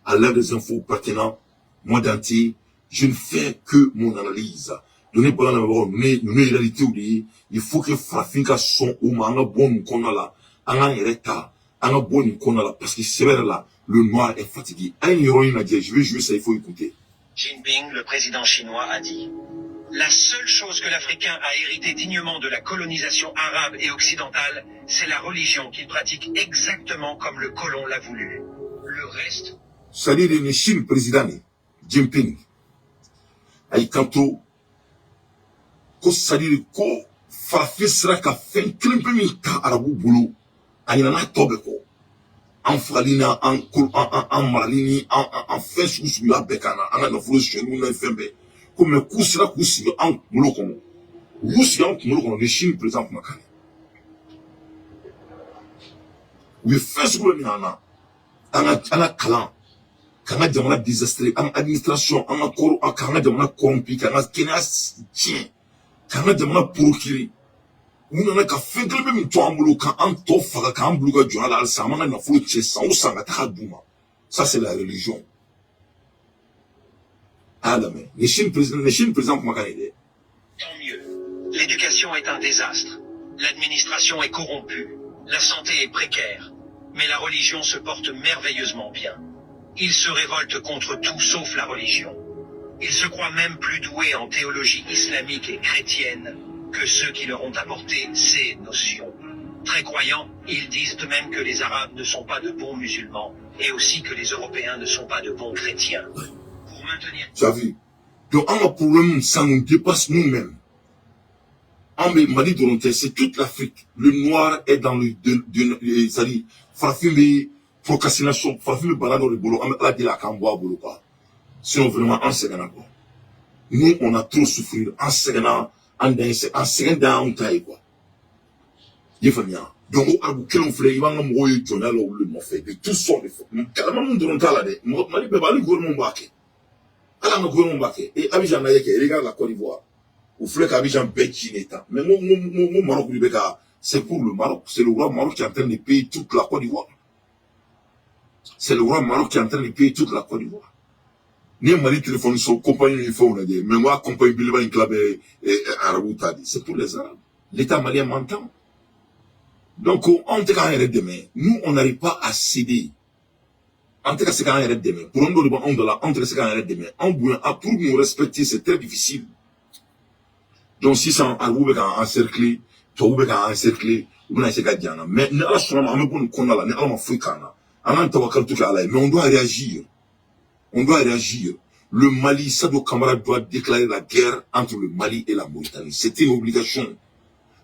A: à l'aide des infos pertinentes, moi d'anti, je ne fais que mon analyse. Donnez pas la réalité où il faut que Frafinka son ou manga bon qu'on a là, en état, en bon qu'on a là, parce que c'est vrai là, le noir est fatigué. Un héroïne a dit, je vais jouer ça, il faut écouter.
C: Jinping, le président chinois, a dit: la seule chose que l'Africain a hérité dignement de la colonisation arabe et occidentale, c'est la religion qu'il pratique exactement comme le colon l'a voulu. Le reste...
A: C'est-à-dire le Chine président Jinping. Aïe kanto, ko c'est-à-dire ko farafin sera ka fen kelen pe min ka arabu bolo, a ɲinana tɔ bɛ kɔ. An fagali na, an marali ni, an fɛn sugu suguya bɛɛ kan na, an ka nafolo sonyɛliw na fɛn bɛɛ. Comme k'u sera k'u sigi an kunkolo kɔnɔ. U y'u sigi an kunkolo kɔnɔ, le Chine président kuma kan. U ye fɛn sugu bɛɛ min na, an ka kalan, k'an ka jamana désastre, an ka administration, k'an ka jamana corrompu, k'an ka kɛnɛya tiɲɛ, k'an ka jamana porokiri. U nana ka fɛn kelen bɛ min to an bolo, k'an tɔ faga, k'an bolo ka jɔ a la halisa, an ka nafolo cɛ san o san ka taga d'u ma. Ça c'est la religion. Tant
C: mieux. L'éducation est un désastre. L'administration est corrompue. La santé est précaire. Mais la religion se porte merveilleusement bien. Ils se révoltent contre tout sauf la religion. Ils se croient même plus doués en théologie islamique et chrétienne que ceux qui leur ont apporté ces notions. Très croyants, ils disent de même que les Arabes ne sont pas de bons musulmans et aussi que les Européens ne sont pas de bons chrétiens.
A: Tu as vu? Donc, un problème, ça nous dépasse nous-mêmes. En Mali de c'est toute l'Afrique. Le noir est dans le, c'est-à-dire, farafime, procrastination, farafime, balade dans le boulot, on a dit la camboa boulot, quoi. Sinon, vraiment, en Ségana, quoi. Nous, on a trop souffert, en Ségana, en Ségana, on taille, quoi. Il faut bien. Donc, on quel on fait, il va nous mourir, journal, ou le mot fait, de toutes sortes de fois. Carrément, nous devons t'aller, Mali, peut pas aller gouvernement baquet. Alors, le gouvernement baquet. Et Abidjan, regarde la Côte d'Ivoire. Ou fleur qu'Abidjan bête l'État. Mais mon Maroc, c'est pour le Maroc. C'est le roi Maroc qui est en train de payer toute la Côte d'Ivoire. C'est le roi Maroc qui est en train de payer toute la Côte d'Ivoire. Ni Mali téléphone son compagnie, il faut, on a dit. Mais moi, compagnie Bilba, une club arabe, t'as dit. C'est pour les Arabes. L'État malien m'entend. Donc, on te quand même demain. Nous, on n'arrive pas à céder. En tout cas, c'est quand même demain. Pour nous, on doit la, on te quand même demain. Pour nous respecter, c'est très difficile. Donc, si c'est un encerclé, toi, vous encerclé, vous n'avez pas dit, mais nous on doit réagir. On doit réagir. Le Mali, Sadou Kamara doit déclarer la guerre entre le Mali et la Mauritanie. C'est une obligation.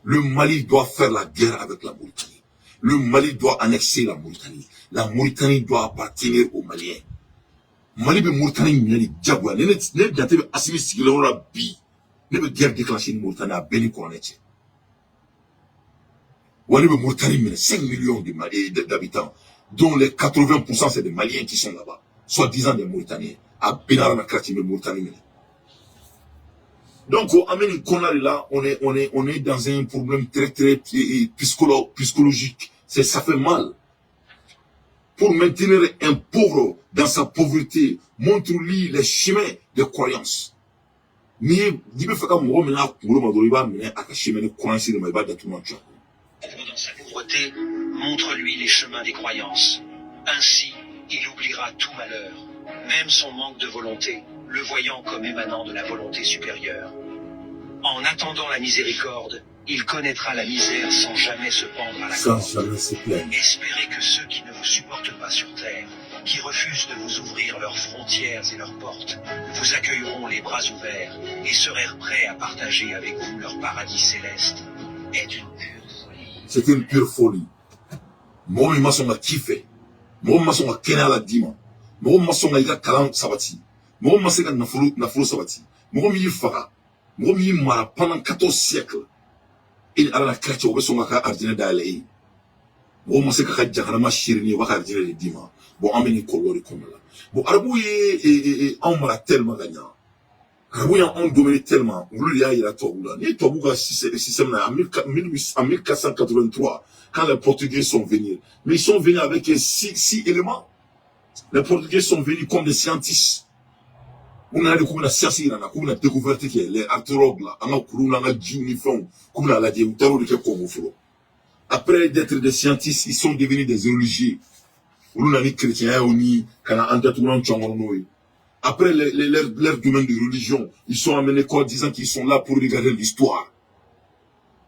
A: Le Mali doit faire la guerre avec la Mauritanie. Le Mali doit annexer la Mauritanie. La Mauritanie doit appartenir aux Maliens. Mali be Mauritanie minali diabwa. Ne bientôt Assimi Sigilon la bi. Ne be guerre déclenchée en Mauritanie à Beni Kouranete. Wali be Mauritanie minali 5 millions d'habitants, dont les 80% c'est des Maliens qui sont là-bas. Soit disant des Mauritaniens. À Benara Nakrati, mais Mauritanie minali. Donc, là, on est dans un problème très psychologique. Ça fait mal. Pour maintenir un pauvre dans sa pauvreté, montre-lui les chemins de croyance. Dans sa
C: pauvreté, montre-lui les chemins des croyances. Ainsi, il oubliera tout malheur, même son manque de volonté, le voyant comme émanant de la volonté supérieure. En attendant la miséricorde, il connaîtra la misère sans jamais se pendre à la corde. Espérez que ceux qui ne vous supportent pas sur terre, qui refusent de vous ouvrir leurs frontières et leurs portes, vous accueilleront les bras ouverts et seraient prêts à partager avec vous leur paradis céleste. Est une pure folie.
A: C'est une pure folie. Moi, je suis kiffé. Moi, je suis kena la dima. Moi, je suis kalam sabati. Moi, je suis nafulu sabati. Moi, je suis faga. Moi, je suis mara pendant 14 siècles. Il a la chrétien au besoin de ardiner d'aller. Bon, moi, c'est que Jahanama Chirini va ardiner les dima. Bon, ameni colori comme là. Bon, Arabouye, on m'a tellement gagné. Arabouye, on dominé tellement. Vous l'avez il a tout là. Ni tout bouga système en 1483, quand les Portugais sont venus. Mais ils sont venus avec 6 éléments. Les Portugais sont venus comme des scientifiques. On a découvert la science, on a découvert que les archéologues là, on a couru, on a dit uniforme, comme on a dit, on a dit, après d'être des scientifiques, ils sont devenus des religieux. On a dit chrétiens, on a dit, après leur domaine de religion, ils sont amenés quoi, disant qu'ils sont là pour regarder l'histoire.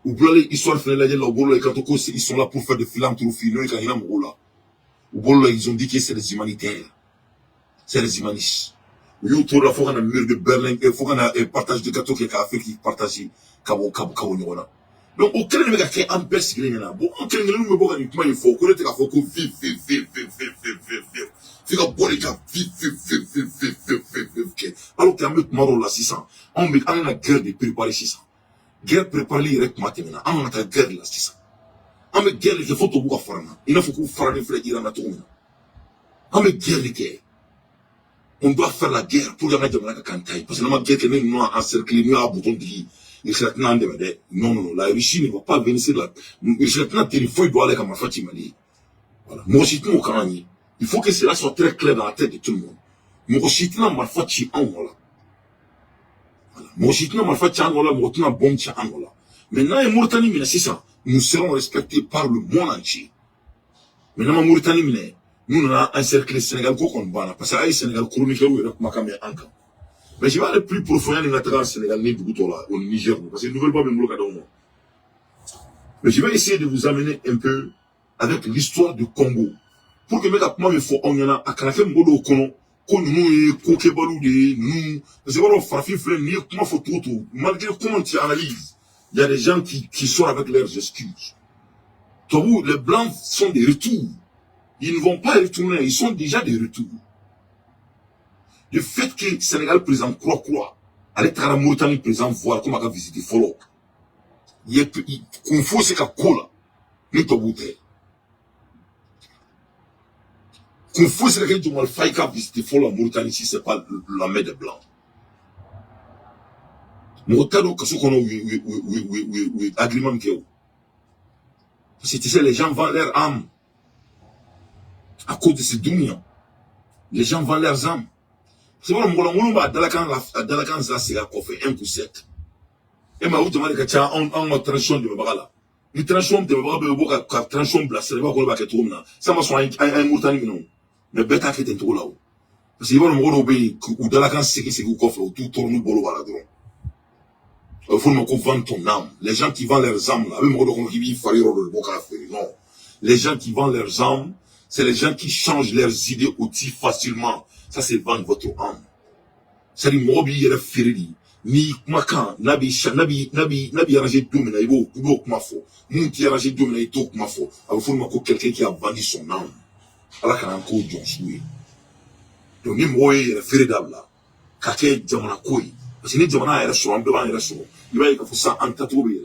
A: Ou bien l'histoire finale, ils sont là pour faire des philanthropies, ils ont dit que c'est des humanitaires. C'est des humanistes. Il faut qu'on ait un mur de Berlin, il faut qu'on ait un partage de gâteau qui est fait, qui partage, donc, au Kenya, il y a un peu de choses. Bon, au Kenya, il faut qu'on ait alors qu'il y a un peu de là, 600. On a la guerre de préparer 600. Guerre préparée, il y a on a la guerre là, 600. On a guerre qui faut tout le faire. Il faut qu'on fasse des frères iraniens. On a guerre qui on doit faire la guerre pour gagner de la cantaille. Parce que la guerre que nous avons encerclé, nous avons bouton de vie. Non, la Russie ne va pas venir sur la. Il faut doit aller comme ma Fatima. Voilà. Moi aussi, il faut que cela soit très clair dans la tête de tout le monde. Moi aussi, ma Fatima en voilà. Moi aussi, ma Fatima en voilà, moi aussi, bon tien en voilà. Maintenant, en Mauritanie, c'est ça. Nous serons respectés par le monde entier. Maintenant, en Mauritanie, nous avons encerclé le Sénégal parce que le Sénégal chronique mais je vais aller plus profondément dans le Sénégal au Niger parce que nous ne voulons pas même le cadre. Mais je vais essayer de vous amener un peu avec l'histoire du Congo pour que maintenant il faut on y en a à Kanakem Bodo Kono qu'on nous Kokebalou de nous c'est pas farfi frère ni comment faut tout malgré comment tu analyses il y a des gens qui sont avec leurs excuses. Tabou les blancs sont des retours. Ils ne vont pas retourner, ils sont déjà de retour. Le fait que le Sénégal présent croit, allez à la Mauritanie présent voir comment on a visité Follow. Il est confus c'est qu'à quoi là, n'est pas bouté. Confus c'est que tu m'as fait qu'à visiter Follow en Mauritanie si c'est pas la mer des blancs. Mauritanie que ce qu'on a oui agrément que c'est tu sais les gens vendent leur âme. À cause de ces dunia, les gens vendent leurs âmes. C'est pour le moment, dans la canne, c'est à coffre 1 pour 7. Et ma route, on a transition de Bagala. Une transition de Bagala, transition blasée, c'est pas qu'on va tout là. Ça m'a soigné un Mauritanie, non. Mais bêta qui est tout là. Parce qu'il va nous voir au pays, ou dans la canne, c'est qui coffre, ou tout tourne, bolo, à la drone. Il faut qu'on vende ton âme. Les gens qui vendent leurs âmes, là, même on qui vit, non. Les gens qui vendent leurs âmes, c'est les gens qui changent leurs idées aussi facilement. Ça, c'est vendre votre âme. C'est-à-dire, moi, il y a ferré. Ni, makan, nabi, arrangé domina, il faut, ma faux. Moun qui arrangé domina, il faut, ma faux. Alors, il faut quelqu'un qui a vendu son âme. Alors, qu'il y a encore John Soué. Donc, ni moi, il y a ferré d'âme là. Kake, jamana koi. Parce que ni jamana, il y a son âme, devant, il y a son âme. Il va y avoir ça en tatoué.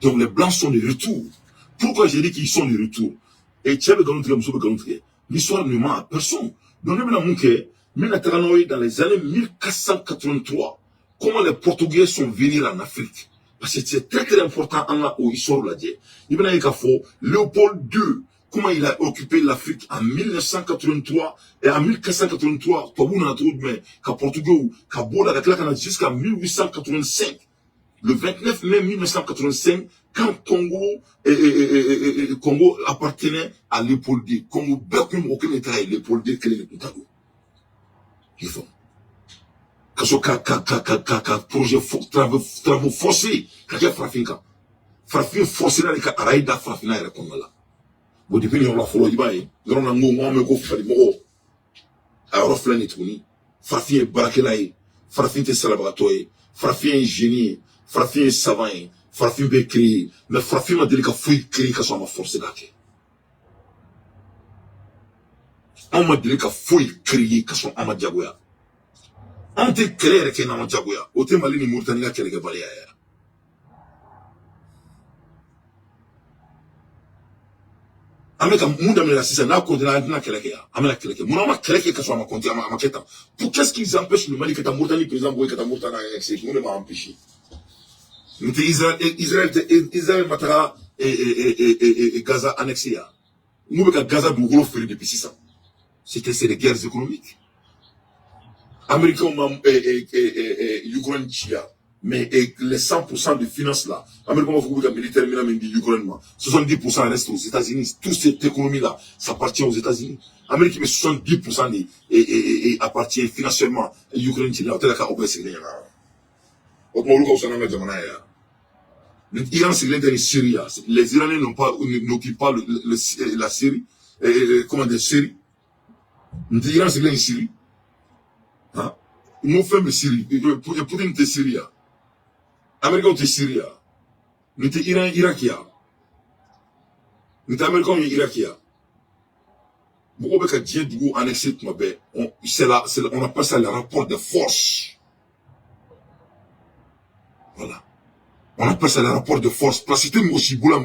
A: Donc, les blancs sont de retour. Pourquoi j'ai dit qu'ils sont de retour? Et tu as l'histoire ne ment à personne. Donc, dans les années 1483, comment les Portugais sont venus en Afrique. Parce que c'est très très important en la où ils sont là. Il y a Léopold II, comment il a occupé l'Afrique en 1983 et en 1483, jusqu'à 1885. Le 29 mai 1985, quand Congo appartenait à Léopold II, Congo, aucun État est Léopold II, quel est le Koutago. Ils font. Projet travaux forcés, Farafin forcé là, les cas, Araïda, Farafina, et la là. Bon, depuis, on l'a follow, il va, on a un moment, me go, fali, mo, alors, flan et tourni. Farafin est barakelai, Farafin est salabratoy, Farafin est génie, Farafin est savant, Farafin peut créer, mais Farafin m'a dit qu'il faut créer, qu'il soit ma force là. On m'a dit qu'il faut créer, qu'il soit ma diagoya. On te créé que na Jaguya, au Mali ni Mauritanie qui est balayé. Amérique monde américain c'est na continent na keleke ya. Amérique keleke. Mon ama keleke que soit ma continent ma maketa. Pour qu'est-ce qu'ils empêchent le Mali que ta Mauritanie président boy que ta Mauritanie c'est mon m'a empêché. Mais Israël matara et Gaza annexé ya. Nous que Gaza du gros fait depuis 6 ans. C'est des guerres économiques. Américains Ukraine chia mais les 100% de finances là Américains vont faire militaire mais Ukraine 70% reste aux États-Unis. Toute cette économie là ça appartient aux États-Unis. Amérique mais 70% appartient financièrement à Ukraine là tel cas au Brésil là au Maroc ça n'a jamais ya l'Iran c'est l'Inde et Syrie. Les Iraniens n'occupent pas la Syrie comment dire Syrie. L'Iran c'est l'Inde et Syrie. Hein? Nous faisons Syrie. Poutine était Syrie. Américain était Syrie. Nous étions Iran, Irakia. Nous étions Américains et Irakia. Beaucoup de gens qui ont annexé tout on appelle ça le rapport de force. Voilà. On appelle ça le rapport de force. Parce que c'était moi aussi, moi,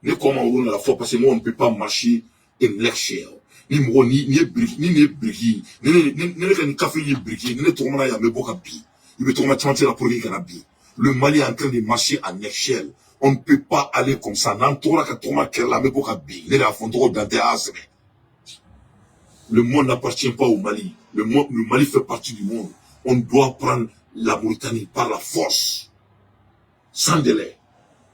A: mais comment on a la force, parce que moi, on ne peut pas marcher et l'échelle. Ni brique, ni café, ni brique, ni tourment ya me boka bi. Il me tourment chanter la politique à bi. Le Mali est en train de marcher en échelle. On ne peut pas aller comme ça. N'entoura ka tourment la me boka bi. Ne la fondro dans tes asmes. Le monde n'appartient pas au Mali. Le Mali fait partie du monde. On doit prendre la Mauritanie par la force. Sans délai.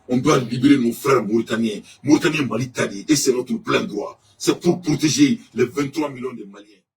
A: On doit libérer nos frères mauritaniens. Mauritaniens Mali Tadi. Et c'est notre plein droit. C'est pour protéger les 23 millions de Maliens.